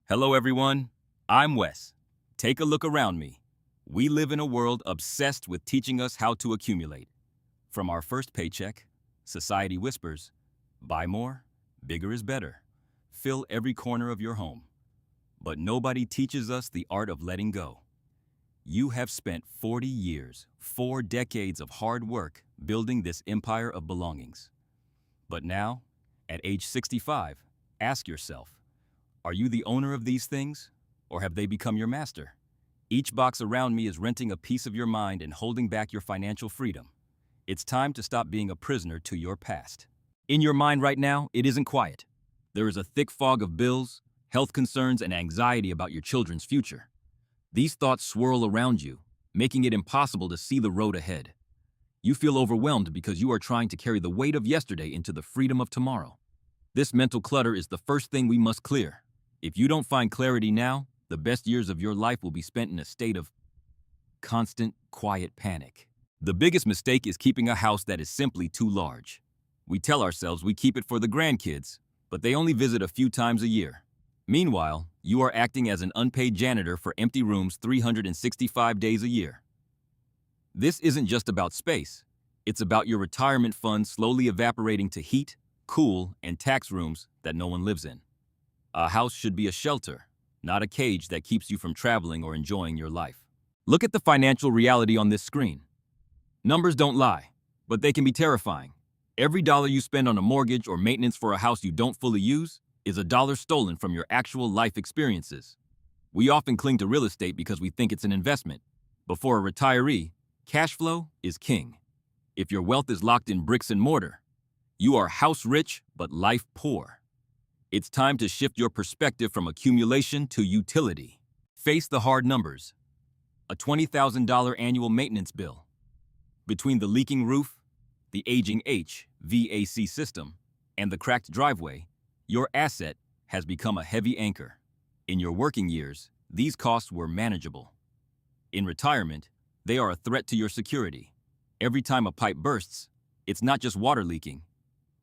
Hello, everyone. I'm Wes. Take a look around me. We live in a world obsessed with teaching us how to accumulate. From our first paycheck, society whispers, buy more, bigger is better. Fill every corner of your home. But nobody teaches us the art of letting go. You have spent 40 years, 4 decades of hard work building this empire of belongings. But now, at age 65, ask yourself, are you the owner of these things, or have they become your master? Each box around me is renting a piece of your mind and holding back your financial freedom. It's time to stop being a prisoner to your past. In your mind right now, it isn't quiet. There is a thick fog of bills, health concerns, and anxiety about your children's future. These thoughts swirl around you, making it impossible to see the road ahead. You feel overwhelmed because you are trying to carry the weight of yesterday into the freedom of tomorrow. This mental clutter is the first thing we must clear. If you don't find clarity now, the best years of your life will be spent in a state of constant, quiet panic. The biggest mistake is keeping a house that is simply too large. We tell ourselves we keep it for the grandkids, but they only visit a few times a year. Meanwhile, you are acting as an unpaid janitor for empty rooms 365 days a year. This isn't just about space. It's about your retirement fund slowly evaporating to heat, cool, and tax rooms that no one lives in. A house should be a shelter, not a cage that keeps you from traveling or enjoying your life. Look at the financial reality on this screen. Numbers don't lie, but they can be terrifying. Every dollar you spend on a mortgage or maintenance for a house you don't fully use is a dollar stolen from your actual life experiences. We often cling to real estate because we think it's an investment, but for a retiree, cash flow is king. If your wealth is locked in bricks and mortar, you are house rich but life poor. It's time to shift your perspective from accumulation to utility. Face the hard numbers. A $20,000 annual maintenance bill. Between the leaking roof, the aging HVAC system, and the cracked driveway, your asset has become a heavy anchor. In your working years, these costs were manageable. In retirement, they are a threat to your security. Every time a pipe bursts, it's not just water leaking.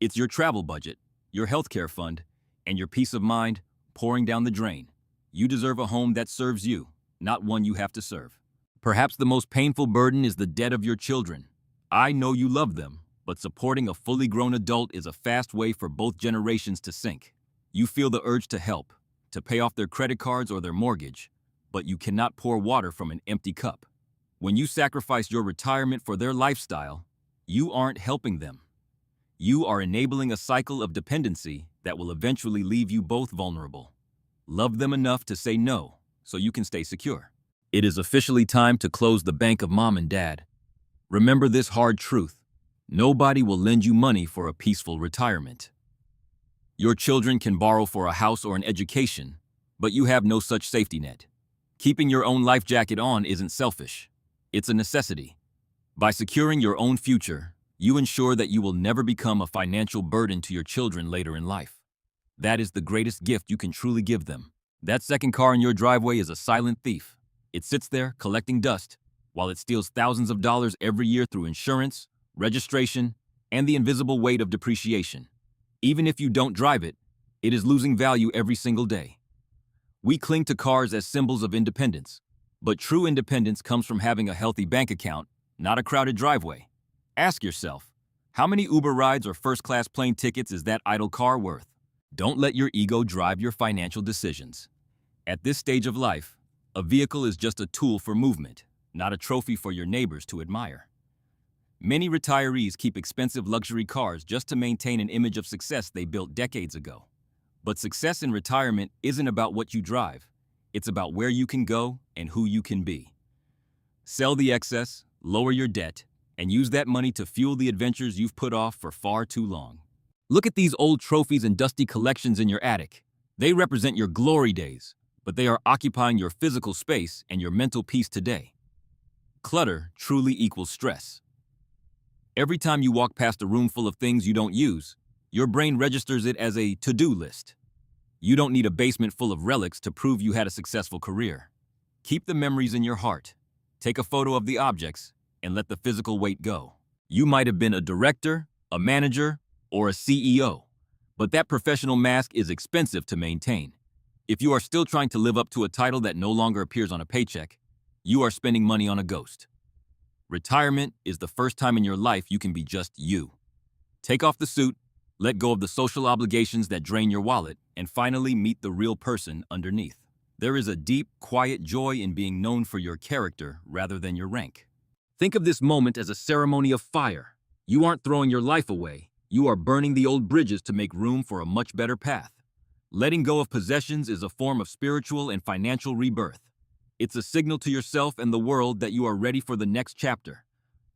It's your travel budget, your healthcare fund, and your peace of mind pouring down the drain. You deserve a home that serves you, not one you have to serve. Perhaps the most painful burden is the debt of your children. I know you love them, but supporting a fully grown adult is a fast way for both generations to sink. You feel the urge to help, to pay off their credit cards or their mortgage, but you cannot pour water from an empty cup. When you sacrifice your retirement for their lifestyle, you aren't helping them. You are enabling a cycle of dependency that will eventually leave you both vulnerable. Love them enough to say no, so you can stay secure. It is officially time to close the bank of mom and dad. Remember this hard truth. Nobody will lend you money for a peaceful retirement. Your children can borrow for a house or an education, but you have no such safety net. Keeping your own life jacket on isn't selfish. It's a necessity. By securing your own future, you ensure that you will never become a financial burden to your children later in life. That is the greatest gift you can truly give them. That second car in your driveway is a silent thief. It sits there collecting dust while it steals thousands of dollars every year through insurance, registration, and the invisible weight of depreciation. Even if you don't drive it, it is losing value every single day. We cling to cars as symbols of independence, but true independence comes from having a healthy bank account, not a crowded driveway. Ask yourself, how many Uber rides or first-class plane tickets is that idle car worth? Don't let your ego drive your financial decisions. At this stage of life, a vehicle is just a tool for movement, not a trophy for your neighbors to admire. Many retirees keep expensive luxury cars just to maintain an image of success they built decades ago. But success in retirement isn't about what you drive. It's about where you can go and who you can be. Sell the excess, lower your debt, and use that money to fuel the adventures you've put off for far too long. Look at these old trophies and dusty collections in your attic. They represent your glory days, but they are occupying your physical space and your mental peace today. Clutter truly equals stress. Every time you walk past a room full of things you don't use, your brain registers it as a to-do list. You don't need a basement full of relics to prove you had a successful career. Keep the memories in your heart. Take a photo of the objects and let the physical weight go. You might have been a director, a manager, or a CEO, but that professional mask is expensive to maintain. If you are still trying to live up to a title that no longer appears on a paycheck, you are spending money on a ghost. Retirement is the first time in your life you can be just you. Take off the suit, let go of the social obligations that drain your wallet, and finally meet the real person underneath. There is a deep, quiet joy in being known for your character rather than your rank. Think of this moment as a ceremony of fire. You aren't throwing your life away. You are burning the old bridges to make room for a much better path. Letting go of possessions is a form of spiritual and financial rebirth. It's a signal to yourself and the world that you are ready for the next chapter.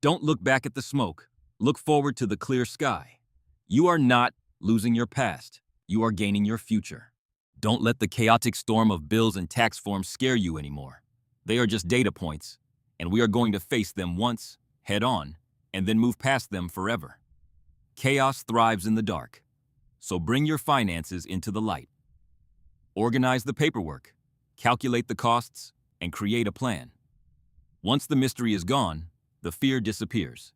Don't look back at the smoke. Look forward to the clear sky. You are not losing your past. You are gaining your future. Don't let the chaotic storm of bills and tax forms scare you anymore. They are just data points, and we are going to face them once, head on, and then move past them forever. Chaos thrives in the dark, so bring your finances into the light. Organize the paperwork, calculate the costs, and create a plan. Once the mystery is gone, the fear disappears.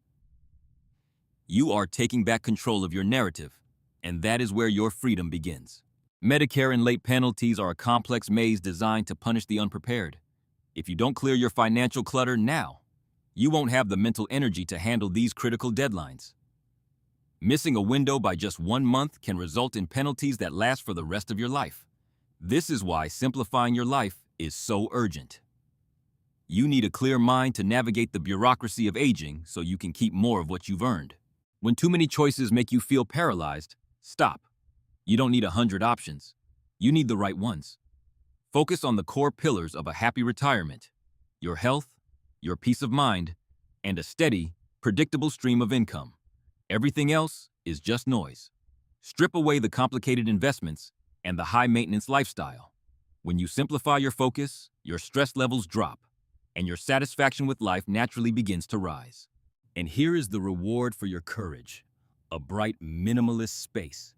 You are taking back control of your narrative, and that is where your freedom begins. Medicare and late penalties are a complex maze designed to punish the unprepared. If you don't clear your financial clutter now, you won't have the mental energy to handle these critical deadlines. Missing a window by just 1 month can result in penalties that last for the rest of your life. This is why simplifying your life is so urgent. You need a clear mind to navigate the bureaucracy of aging so you can keep more of what you've earned. When too many choices make you feel paralyzed, stop. You don't need 100 options. You need the right ones. Focus on the core pillars of a happy retirement: your health, your peace of mind, and a steady, predictable stream of income. Everything else is just noise. Strip away the complicated investments and the high-maintenance lifestyle. When you simplify your focus, your stress levels drop, and your satisfaction with life naturally begins to rise. And here is the reward for your courage: a bright, minimalist space.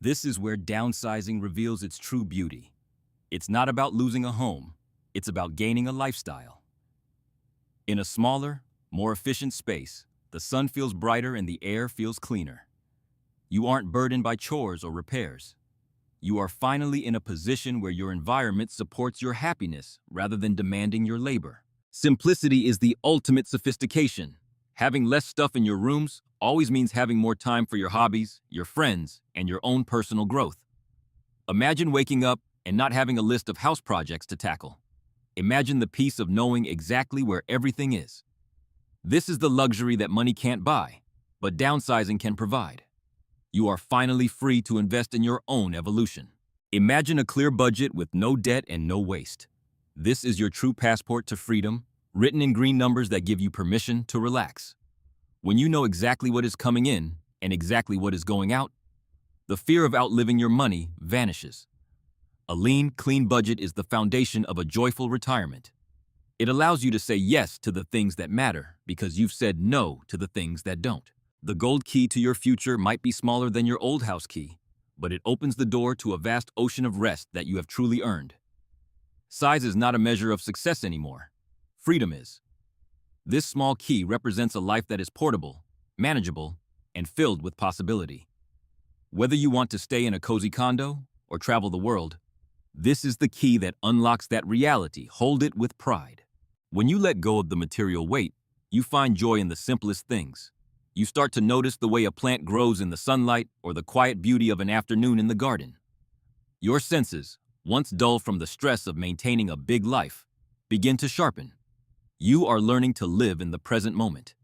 This is where downsizing reveals its true beauty. It's not about losing a home, it's about gaining a lifestyle. In a smaller, more efficient space, the sun feels brighter and the air feels cleaner. You aren't burdened by chores or repairs. You are finally in a position where your environment supports your happiness rather than demanding your labor. Simplicity is the ultimate sophistication. Having less stuff in your rooms always means having more time for your hobbies, your friends, and your own personal growth. Imagine waking up and not having a list of house projects to tackle. Imagine the peace of knowing exactly where everything is. This is the luxury that money can't buy, but downsizing can provide. You are finally free to invest in your own evolution. Imagine a clear budget with no debt and no waste. This is your true passport to freedom, written in green numbers that give you permission to relax. When you know exactly what is coming in and exactly what is going out, the fear of outliving your money vanishes. A lean, clean budget is the foundation of a joyful retirement. It allows you to say yes to the things that matter because you've said no to the things that don't. The gold key to your future might be smaller than your old house key, but it opens the door to a vast ocean of rest that you have truly earned. Size is not a measure of success anymore. Freedom is. This small key represents a life that is portable, manageable, and filled with possibility. Whether you want to stay in a cozy condo or travel the world, this is the key that unlocks that reality. Hold it with pride. When you let go of the material weight, you find joy in the simplest things. You start to notice the way a plant grows in the sunlight or the quiet beauty of an afternoon in the garden. Your senses, once dull from the stress of maintaining a big life, begin to sharpen. You are learning to live in the present moment.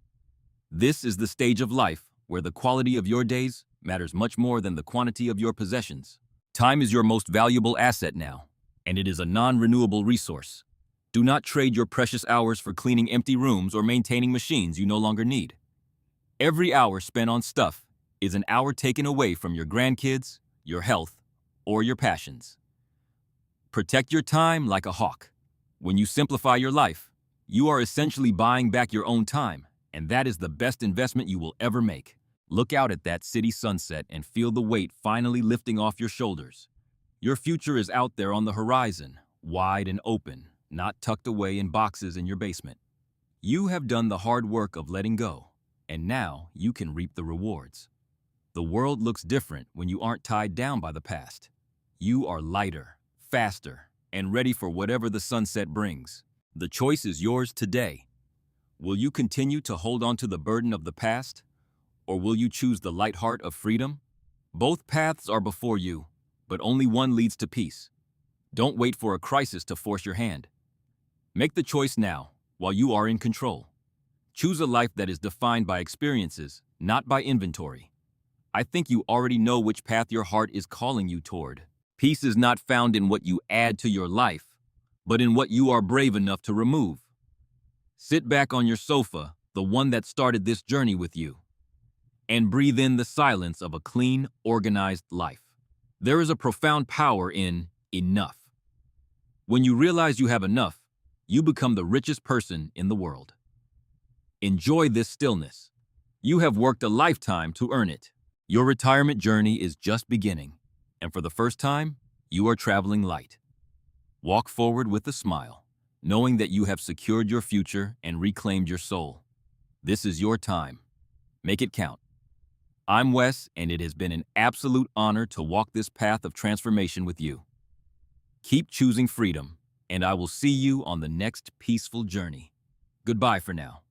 This is the stage of life where the quality of your days matters much more than the quantity of your possessions. Time is your most valuable asset now, and it is a non-renewable resource. Do not trade your precious hours for cleaning empty rooms or maintaining machines you no longer need. Every hour spent on stuff is an hour taken away from your grandkids, your health, or your passions. Protect your time like a hawk. When you simplify your life, you are essentially buying back your own time, and that is the best investment you will ever make. Look out at that city sunset and feel the weight finally lifting off your shoulders. Your future is out there on the horizon, wide and open, not tucked away in boxes in your basement. You have done the hard work of letting go, and now you can reap the rewards. The world looks different when you aren't tied down by the past. You are lighter, faster and ready for whatever the sunset brings. The choice is yours today. Will you continue to hold on to the burden of the past, or will you choose the light heart of freedom? Both paths are before you, but only one leads to peace. Don't wait for a crisis to force your hand. Make the choice now, while you are in control. Choose a life that is defined by experiences, not by inventory. I think you already know which path your heart is calling you toward. Peace is not found in what you add to your life, but in what you are brave enough to remove. Sit back on your sofa, the one that started this journey with you, and breathe in the silence of a clean, organized life. There is a profound power in enough. When you realize you have enough, you become the richest person in the world. Enjoy this stillness. You have worked a lifetime to earn it. Your retirement journey is just beginning, and for the first time, you are traveling light. Walk forward with a smile, knowing that you have secured your future and reclaimed your soul. This is your time. Make it count. I'm Wes, and it has been an absolute honor to walk this path of transformation with you. Keep choosing freedom, and I will see you on the next peaceful journey. Goodbye for now.